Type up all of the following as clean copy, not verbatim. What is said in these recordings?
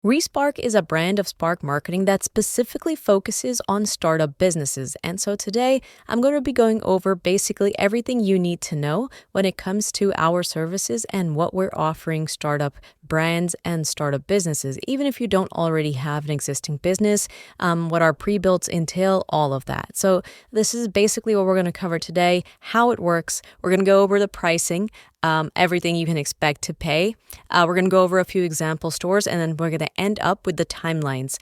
ReSpark is a brand of spark marketing that specifically focuses on startup businesses. And so today I'm going to be going over basically everything you need to know when it comes to our services and what we're offering startup brands and startup businesses. Even if you don't already have an existing business, what our pre-builts entail, all of that. So this is basically what we're going to cover today, how it works. We're going to go over the pricing, everything you can expect to pay. We're going to go over a few example stores, and then we're going to end up with the timelines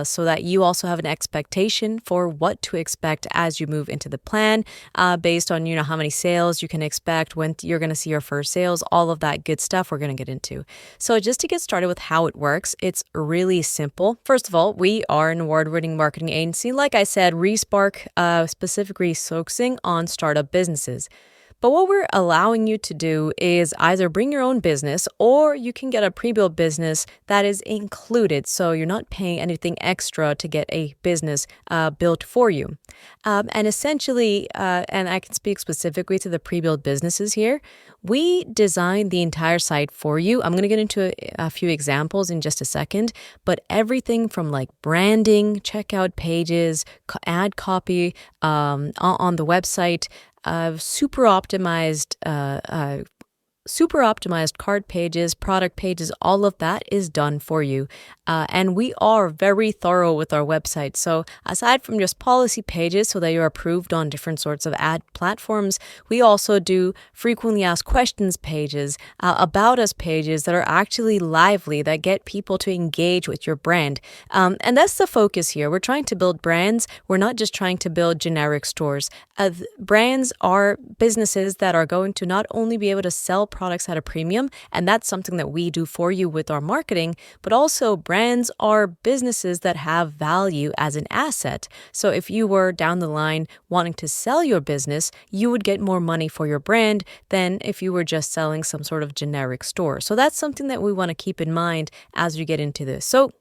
so that you also have an expectation for what to expect as you move into the plan based on, how many sales you can expect, when you're going to see your first sales, all of that good stuff we're going to get into. So just to get started with how it works, it's really simple. First of all, we are an award-winning marketing agency. Like I said, ReSpark specifically focusing on startup businesses. But what we're allowing you to do is either bring your own business or you can get a pre-built business that is included. So you're not paying anything extra to get a business built for you. And essentially, and I can speak specifically to the pre-built businesses here, we design the entire site for you. I'm going to get into a few examples in just a second, but everything from like branding, checkout pages, ad copy on the website, super optimized cart pages, product pages, all of that is done for you. And we are very thorough with our website. So aside from just policy pages so that you're approved on different sorts of ad platforms, we also do frequently asked questions pages, about us pages that are actually lively, that get people to engage with your brand. And that's the focus here. We're trying to build brands. We're not just trying to build generic stores. Brands are businesses that are going to not only be able to sell products at a premium, and that's something that we do for you with our marketing, but also brands are businesses that have value as an asset. So if you were down the line wanting to sell your business, you would get more money for your brand than if you were just selling some sort of generic store. So that's something that we want to keep in mind as you get into this. So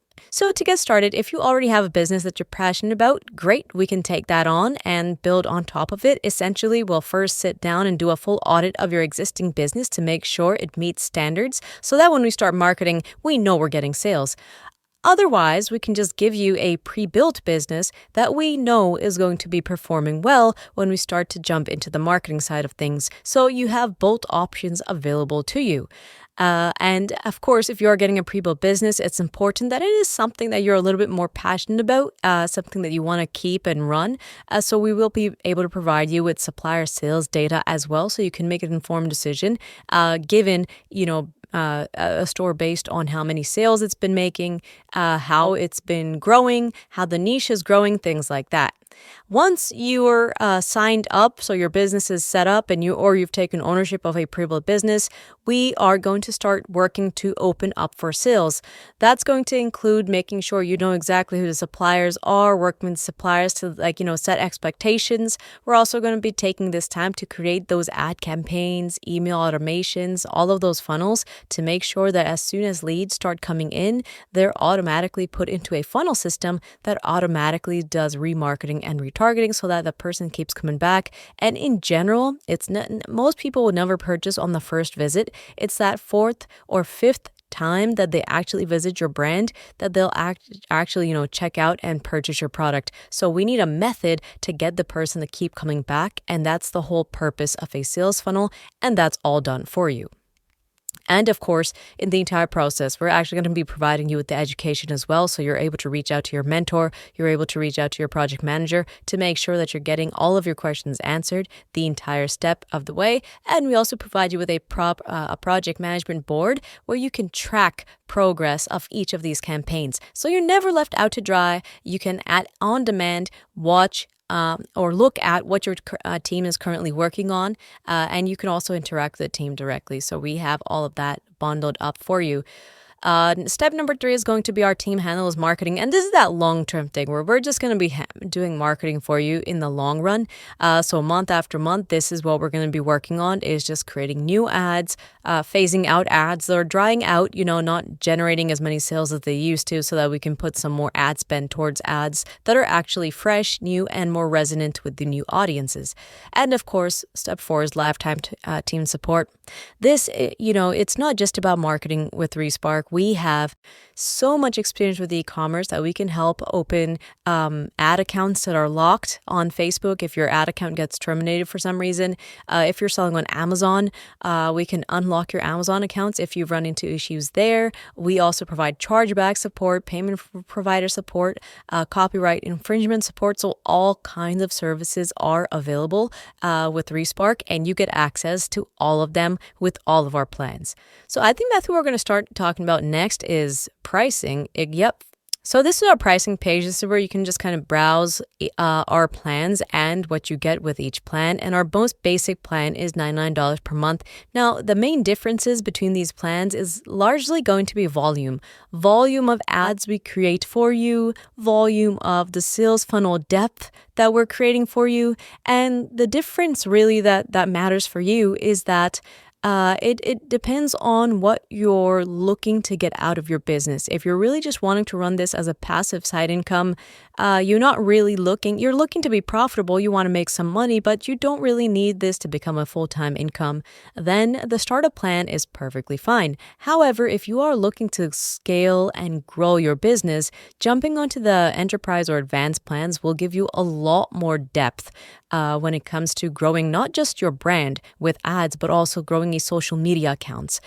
to get started, if you already have a business that you're passionate about, great, we can take that on and build on top of it. Essentially, we'll first sit down and do a full audit of your existing business to make sure it meets standards so that when we start marketing, we know we're getting sales. Otherwise, we can just give you a pre-built business that we know is going to be performing well when we start to jump into the marketing side of things. So you have both options available to you. And of course, if you're getting a pre-built business, it's important that it is something that you're a little bit more passionate about, something that you want to keep and run. So we will be able to provide you with supplier sales data as well, so you can make an informed decision, given, a store based on how many sales it's been making, how it's been growing, how the niche is growing, things like that. Once you're signed up, so your business is set up and you've taken ownership of a pre-built business, we are going to start working to open up for sales. That's going to include making sure you know exactly who the suppliers are, working with suppliers to set expectations. We're also going to be taking this time to create those ad campaigns, email automations, all of those funnels to make sure that as soon as leads start coming in, they're automatically put into a funnel system that automatically does remarketing and retargeting so that the person keeps coming back. And in general, most people would never purchase on the first visit. It's that fourth or fifth time that they actually visit your brand that they'll actually check out and purchase your product. So we need a method to get the person to keep coming back, and that's the whole purpose of a sales funnel, and that's all done for you. And of course, in the entire process, we're actually going to be providing you with the education as well. So you're able to reach out to your mentor, you're able to reach out to your project manager to make sure that you're getting all of your questions answered the entire step of the way. And we also provide you with a project management board where you can track progress of each of these campaigns. So you're never left out to dry. You can on demand watch or look at what your team is currently working on, and you can also interact with the team directly. So we have all of that bundled up for you. Step number 3 is going to be our team handles marketing. And this is that long-term thing where we're just going to be doing marketing for you in the long run. So month after month, this is what we're going to be working on, is just creating new ads, phasing out ads that are drying out, not generating as many sales as they used to, so that we can put some more ad spend towards ads that are actually fresh, new, and more resonant with the new audiences. And of course, step 4 is lifetime team support. It's not just about marketing with ReSpark. We have so much experience with e-commerce that we can help open ad accounts that are locked on Facebook. If your ad account gets terminated for some reason, if you're selling on Amazon, we can unlock your Amazon accounts if you've run into issues there. We also provide chargeback support, payment provider support, copyright infringement support. So all kinds of services are available with ReSpark, and you get access to all of them with all of our plans. So I think that's what we're going to start talking about next is pricing. Yep. So this is our pricing page. This is where you can just kind of browse our plans and what you get with each plan. And our most basic plan is $99 per month. Now, the main differences between these plans is largely going to be volume. Volume of ads we create for you, volume of the sales funnel depth that we're creating for you. And the difference really that matters for you is that it depends on what you're looking to get out of your business. If you're really just wanting to run this as a passive side income, you're looking to be profitable, you want to make some money, but you don't really need this to become a full-time income, then the startup plan is perfectly fine. However, if you are looking to scale and grow your business, jumping onto the enterprise or advanced plans will give you a lot more depth when it comes to growing not just your brand with ads, but also growing social media accounts,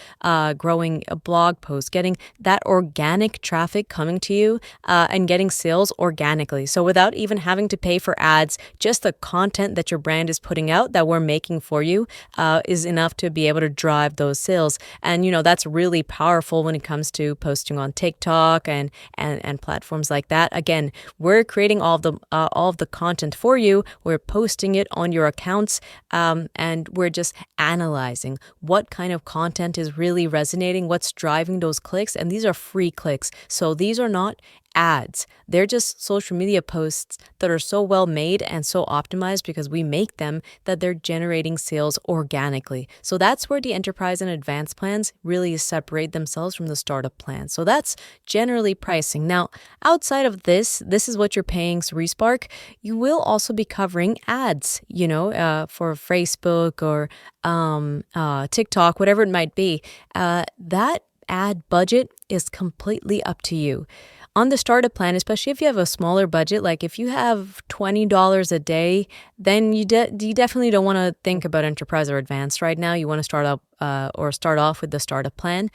growing a blog post, getting that organic traffic coming to you and getting sales organically. So without even having to pay for ads, just the content that your brand is putting out that we're making for you is enough to be able to drive those sales. And, that's really powerful when it comes to posting on TikTok and platforms like that. Again, we're creating all of the content for you. We're posting it on your accounts and we're just analyzing what kind of content is really resonating, what's driving those clicks. And these are free clicks. So these are not ads. They're just social media posts that are so well made and so optimized because we make them that they're generating sales organically. So that's where the enterprise and advanced plans really separate themselves from the startup plan. So that's generally pricing. Now, outside of this is what you're paying ReSpark. You will also be covering ads, for Facebook or TikTok, whatever it might be. That ad budget is completely up to you. On the startup plan, especially if you have a smaller budget, like if you have $20 a day, then you definitely don't want to think about enterprise or advanced right now. You want to start off with the startup plan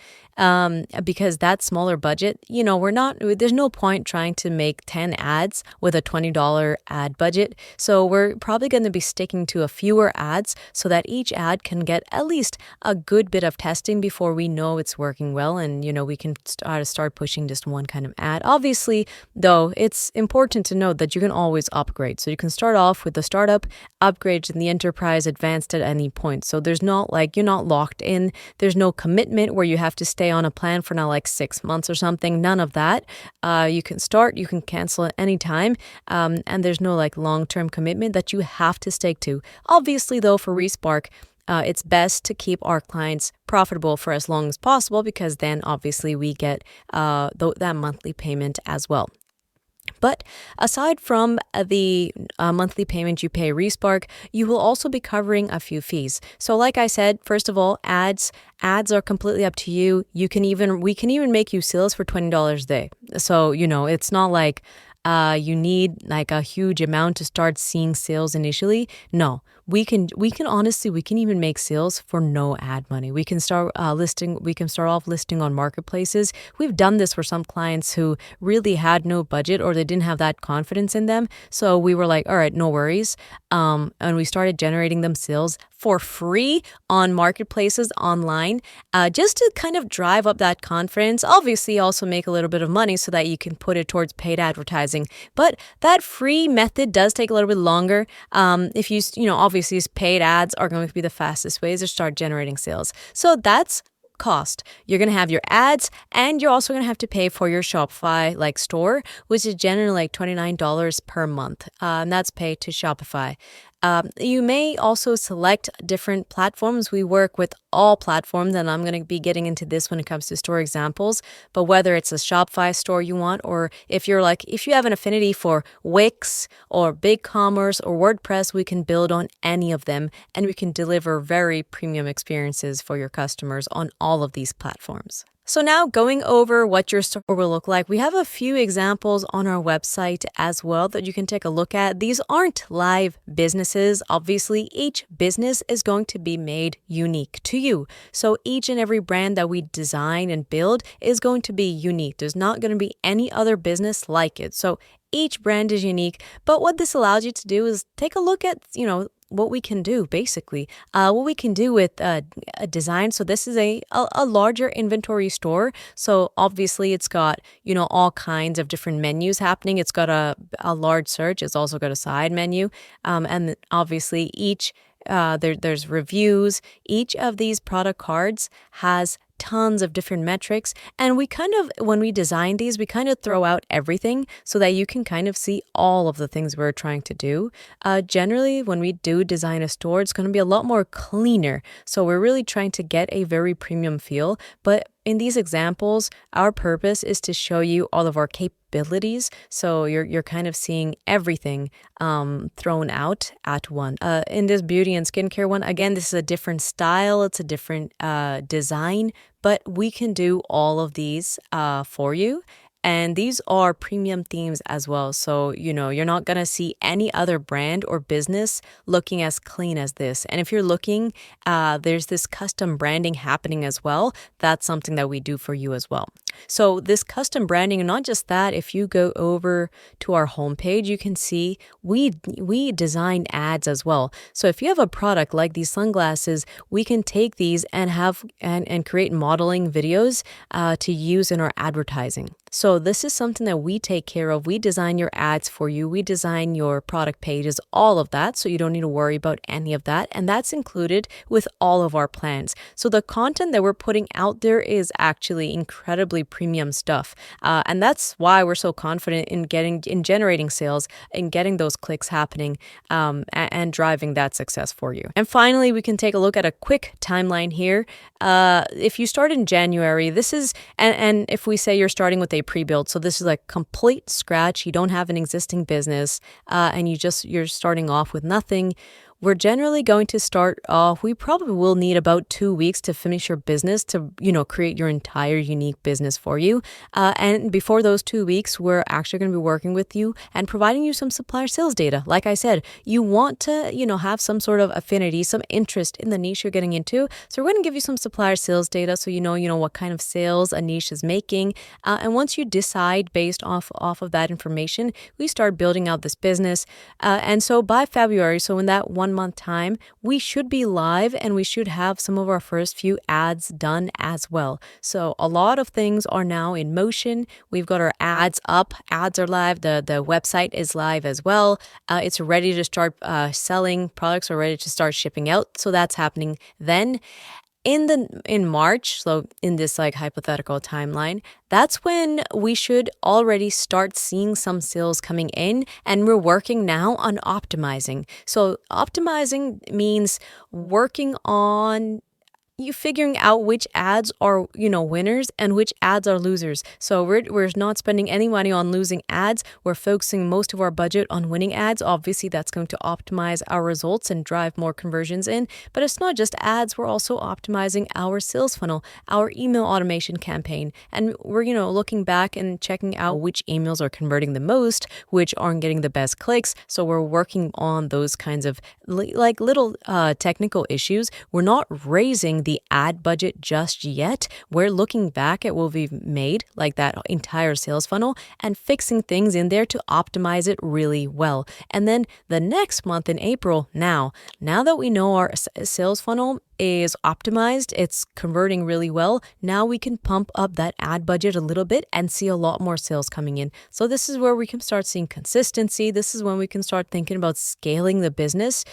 because that smaller budget, there's no point trying to make 10 ads with a $20 ad budget. So we're probably going to be sticking to a fewer ads so that each ad can get at least a good bit of testing before we know it's working well. And, we can start pushing just one kind of ad. Obviously, though, it's important to note that you can always upgrade. So you can start off with the startup, upgrade to the enterprise, advanced at any point. So there's not you're not locked in. There's no commitment where you have to stay on a plan for now 6 months or something. None of that. You can start, you can cancel at any time. And there's no long-term commitment that you have to stick to. Obviously, though, for ReSpark, it's best to keep our clients profitable for as long as possible because then obviously we get that monthly payment as well. But aside from the monthly payment you pay ReSpark, you will also be covering a few fees. So like I said, first of all, ads are completely up to you. We can even make you sales for $20 a day. So, it's not like you need a huge amount to start seeing sales initially. No, we can even make sales for no ad money. We can start off listing on marketplaces. We've done this for some clients who really had no budget or they didn't have that confidence in them. So we were like, all right, no worries. And we started generating them sales for free on marketplaces online, just to kind of drive up that confidence. Obviously, also make a little bit of money so that you can put it towards paid advertising. But that free method does take a little bit longer. If obviously paid ads are going to be the fastest ways to start generating sales. So that's cost. You're going to have your ads and you're also going to have to pay for your Shopify store, which is generally $29 per month. And that's paid to Shopify. You may also select different platforms. We work with all platforms, and I'm going to be getting into this when it comes to store examples. But whether it's a Shopify store you want, or if you have an affinity for Wix or BigCommerce or WordPress, we can build on any of them, and we can deliver very premium experiences for your customers on all of these platforms. So now going over what your store will look like, we have a few examples on our website as well that you can take a look at. These aren't live businesses. Obviously, each business is going to be made unique to you. So each and every brand that we design and build is going to be unique. There's not going to be any other business like it. So each brand is unique. But what this allows you to do is take a look at, what we can do, basically. What we can do with a design. So this is a larger inventory store. So obviously it's got, all kinds of different menus happening. It's got a large search. It's also got a side menu. And obviously there's reviews. Each of these product cards has tons of different metrics, and when we design these, we throw out everything so that you can see all of the things we're trying to do. Generally, when we do design a store, it's going to be a lot more cleaner. So we're really trying to get a very premium feel, but in these examples, our purpose is to show you all of our capabilities. So you're seeing everything thrown out at one. In this beauty and skincare one, again, this is a different style. It's a different design, but we can do all of these for you. And these are premium themes as well. So, you're not going to see any other brand or business looking as clean as this. And if you're looking, there's this custom branding happening as well. That's something that we do for you as well. So this custom branding, and not just that, if you go over to our homepage, you can see we design ads as well. So if you have a product like these sunglasses, we can take these and have and create modeling videos to use in our advertising. So this is something that we take care of. We design your ads for you. We design your product pages, all of that. So you don't need to worry about any of that. And that's included with all of our plans. So the content that we're putting out there is actually incredibly premium stuff. And that's why we're so confident in generating sales and getting those clicks happening and driving that success for you. And finally, we can take a look at a quick timeline here. If you start in January, this is, and if we say you're starting with a pre-built, so this is like complete scratch, you don't have an existing business, and you're starting off with nothing, we're generally going to start off, we probably will need about 2 weeks to finish your business to, create your entire unique business for you. And before those 2 weeks, we're actually going to be working with you and providing you some supplier sales data. Like I said, you want to, have some sort of affinity, some interest in the niche you're getting into. So we're going to give you some supplier sales data so you know what kind of sales a niche is making. And once you decide based off of that information, we start building out this business. And so by February, so in that 1 month time, we should be live and we should have some of our first few ads done as well. So a lot of things are now in motion. We've got our ads up, ads are live, the website is live as well. It's ready to start selling, products are ready to start shipping out. So that's happening then. In March, so in this hypothetical timeline, that's when we should already start seeing some sales coming in, and we're working now on optimizing. So optimizing means working on you figuring out which ads are, winners and which ads are losers. So we're not spending any money on losing ads. We're focusing most of our budget on winning ads. Obviously, that's going to optimize our results and drive more conversions in. But it's not just ads. We're also optimizing our sales funnel, our email automation campaign. And we're, looking back and checking out which emails are converting the most, which aren't getting the best clicks. So we're working on those kinds of little technical issues. We're not raising the ad budget just yet. We're looking back at what we've made, like that entire sales funnel, and fixing things in there to optimize it really well. And then the next month in April, now that we know our sales funnel is optimized. It's converting really well. Now we can pump up that ad budget a little bit and see a lot more sales coming in. So this is where we can start seeing consistency. This is when we can start thinking about scaling the business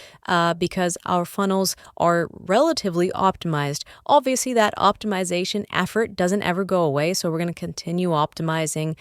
because our funnels are relatively optimized. Obviously, that optimization effort doesn't ever go away. So we're going to continue optimizing,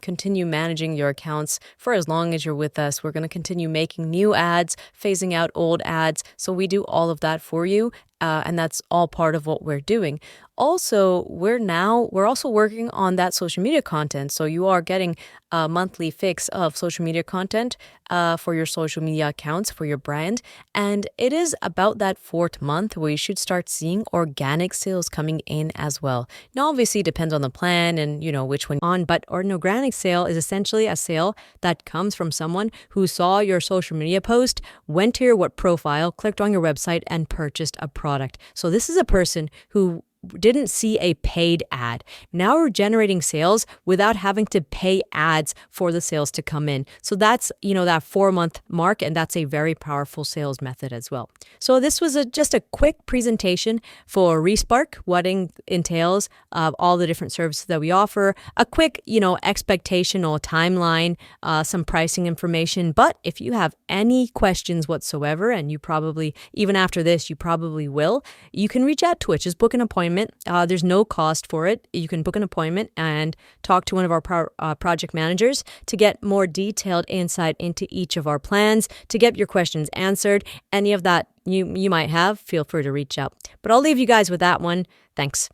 continue managing your accounts for as long as you're with us. We're going to continue making new ads, phasing out old ads. So we do all of that for you. And that's all part of what we're doing. Also, we're also working on that social media content. So you are getting a monthly fix of social media content for your social media accounts, for your brand. And it is about that fourth month where you should start seeing organic sales coming in as well. Now, obviously, it depends on the plan and, which one on, but an organic sale is essentially a sale that comes from someone who saw your social media post, went to your profile, clicked on your website, and purchased a product. So this is a person who didn't see a paid ad. Now we're generating sales without having to pay ads for the sales to come in. So that's, that 4-month mark, and that's a very powerful sales method as well. So this was just a quick presentation for ReSpark, what entails all the different services that we offer, a quick, expectational timeline, some pricing information. But if you have any questions whatsoever, and you probably, even after this, you probably will, you can reach out to us. Just book an appointment. There's no cost for it. You can book an appointment and talk to one of our project managers to get more detailed insight into each of our plans, to get your questions answered. Any of that you might have, feel free to reach out. But I'll leave you guys with that one. Thanks.